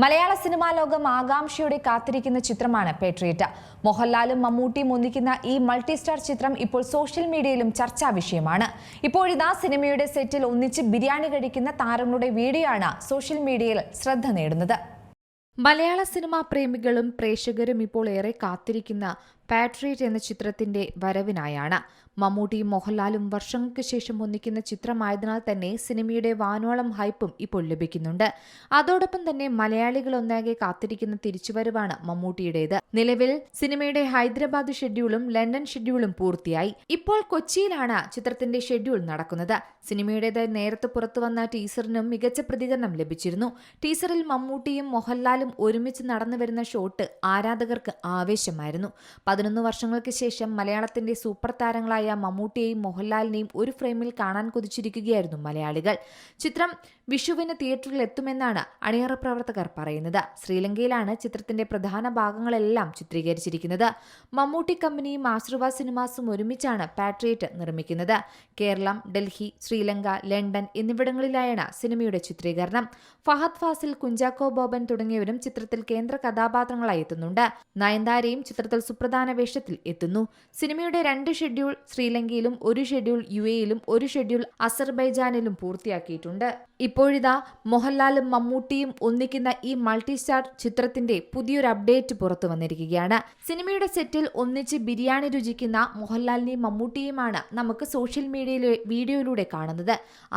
മലയാള cinema ലോകം ആകാംക്ഷയോടെ കാത്തിരിക്കുന്ന ചിത്രമാണ് പേട്രിയറ്റ്. മോഹൻലാലും മമ്മൂട്ടിയും ഒന്നിക്കുന്ന ഈ മൾട്ടി സ്റ്റാർ ചിത്രം ഇപ്പോൾ സോഷ്യൽ മീഡിയയിലും ചർച്ചാ വിഷയമാണ്. ഇപ്പോഴിതാ സിനിമയുടെ സെറ്റിൽ ഒന്നിച്ച് ബിരിയാണി കഴിക്കുന്ന താരങ്ങളുടെ വീഡിയോയാണ് സോഷ്യൽ മീഡിയയിൽ ശ്രദ്ധ നേടുന്നത്. മലയാള സിനിമാ പ്രേമികളും പ്രേക്ഷകരും ഇപ്പോൾ ഏറെ കാത്തിരിക്കുന്ന പാട്രിയറ്റ് എന്ന ചിത്രത്തിന്റെ വരവിനായാണ്. മമ്മൂട്ടിയും മോഹൻലാലും വർഷങ്ങൾക്ക് ശേഷം ഒന്നിക്കുന്ന ചിത്രമായതിനാൽ തന്നെ സിനിമയുടെ വാനോളം ഹൈപ്പും ഇപ്പോൾ ലഭിക്കുന്നുണ്ട്. അതോടൊപ്പം തന്നെ മലയാളികൾ ഒന്നാകെ കാത്തിരിക്കുന്ന തിരിച്ചുവരവാണ് മമ്മൂട്ടിയുടേത്. നിലവിൽ സിനിമയുടെ ഹൈദരാബാദ് ഷെഡ്യൂളും ലണ്ടൻ ഷെഡ്യൂളും പൂർത്തിയായി. ഇപ്പോൾ കൊച്ചിയിലാണ് ചിത്രത്തിന്റെ ഷെഡ്യൂൾ നടക്കുന്നത്. സിനിമയുടേത് നേരത്തെ പുറത്തുവന്ന ടീസറിനും മികച്ച പ്രതികരണം ലഭിച്ചിരുന്നു. ടീസറിൽ മമ്മൂട്ടിയും മോഹൻലാലും ഒരുമിച്ച് നടന്നുവരുന്ന ഷോട്ട് ആരാധകർക്ക് ആവേശമായിരുന്നു. 11 വർഷങ്ങൾക്ക് ശേഷം മലയാളത്തിന്റെ സൂപ്പർ താരങ്ങളായ മമ്മൂട്ടിയെയും മോഹൻലാലിനെയും ഒരു ഫ്രെയിമിൽ കാണാൻ കൊതിച്ചിരിക്കുകയായിരുന്നു മലയാളികൾ. ചിത്രം വിഷുവിന് തിയേറ്ററിൽ എത്തുമെന്നാണ് അണിയറ പ്രവർത്തകർ പറയുന്നത്. ശ്രീലങ്കയിലാണ് ചിത്രത്തിന്റെ പ്രധാന ഭാഗങ്ങളെല്ലാം ചിത്രീകരിച്ചിരിക്കുന്നത്. മമ്മൂട്ടി കമ്പനിയും ആശ്രവാദ് സിനിമാസും ഒരുമിച്ചാണ് പാട്രിയറ്റ് നിർമ്മിക്കുന്നത്. കേരളം, ഡൽഹി, ശ്രീലങ്ക, ലണ്ടൻ എന്നിവിടങ്ങളിലായാണ് സിനിമയുടെ ചിത്രീകരണം. ഫഹദ് ഫാസിൽ, കുഞ്ചാക്കോ ബോബൻ തുടങ്ങിയവരും ചിത്രത്തിൽ കേന്ദ്ര കഥാപാത്രങ്ങളായി എത്തുന്നുണ്ട്. നയൻതാരയും ചിത്രത്തിൽ സുപ്രധാന വേഷത്തിൽ എത്തുന്നു. സിനിമയുടെ 2 ഷെഡ്യൂൾ ശ്രീലങ്കയിലും 1 ഷെഡ്യൂൾ UAEയിലും 1 ഷെഡ്യൂൾ അസർബൈജാനിലും പൂർത്തിയാക്കിയിട്ടുണ്ട്. ഇപ്പോഴിതാ മോഹൻലാലും മമ്മൂട്ടിയും ഒന്നിക്കുന്ന ഈ മൾട്ടി സ്റ്റാർ ചിത്രത്തിന്റെ പുതിയൊരു അപ്ഡേറ്റ് പുറത്തു വന്നിരിക്കുകയാണ്. സിനിമയുടെ സെറ്റിൽ ഒന്നിച്ച് ബിരിയാണി രുചിക്കുന്ന മോഹൻലാലിനെയും മമ്മൂട്ടിയുമാണ് നമുക്ക് സോഷ്യൽ മീഡിയയിലെ വീഡിയോയിലൂടെ കാണുന്നത്.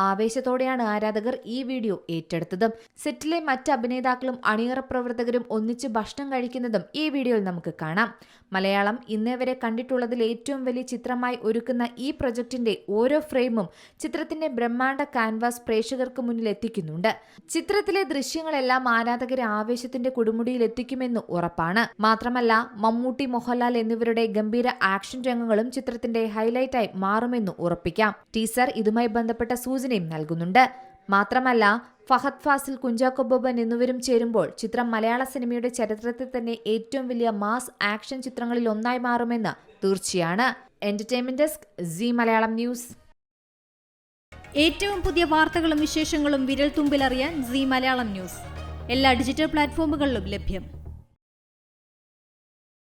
ആവേശത്തോടെയാണ് ആരാധകർ ഈ വീഡിയോ ഏറ്റെടുത്തതും. സെറ്റിലെ മറ്റ് അഭിനേതാക്കളും അണിയറ പ്രവർത്തകരും ഒന്നിച്ച് ഭക്ഷണം കഴിക്കുന്നതും ഈ വീഡിയോയിൽ നമുക്ക് കാണാം. മലയാളം ഇന്നേ വരെ കണ്ടിട്ടുള്ളതിൽ ഏറ്റവും വലിയ ചിത്രമായി ഒരുക്കുന്ന ഈ പ്രൊജക്ടിന്റെ ഓരോ ഫ്രെയിമും ചിത്രത്തിന്റെ ബ്രഹ്മാണ്ഡ കാൻവാസ് പ്രേക്ഷകർക്ക് മുന്നിൽ എത്തിക്കുന്നുണ്ട്. ചിത്രത്തിലെ ദൃശ്യങ്ങളെല്ലാം ആരാധകരെ ആവേശത്തിന്റെ കൊടുമുടിയിൽ എത്തിക്കുമെന്ന് ഉറപ്പാണ്. മാത്രമല്ല മമ്മൂട്ടി, മോഹൻലാൽ എന്നിവരുടെ ഗംഭീര ആക്ഷൻ രംഗങ്ങളും ചിത്രത്തിന്റെ ഹൈലൈറ്റായി മാറുമെന്ന് ഉറപ്പിക്കാം. ടീസർ ഇതുമായി ബന്ധപ്പെട്ട സൂചനയും നൽകുന്നുണ്ട്. മാത്രമല്ല ഫഹദ് ഫാസിൽ, കുഞ്ചാക്കോ ബോബൻ എന്നിവരും ചേരുമ്പോൾ ചിത്രം മലയാള സിനിമയുടെ ചരിത്രത്തിൽ തന്നെ ഏറ്റവും വലിയ മാസ് ആക്ഷൻ ചിത്രങ്ങളിൽ ഒന്നായി മാറുമെന്ന് തീർച്ചയാണ്. Entertainment desk, Zee Malayalam news. ഏറ്റവും പുതിയ വാർത്തകളും വിശേഷങ്ങളും വിരൽ തുമ്പിലറിയാൻ സീ മലയാളം ന്യൂസ് എല്ലാ ഡിജിറ്റൽ പ്ലാറ്റ്ഫോമുകളിലും ലഭ്യം.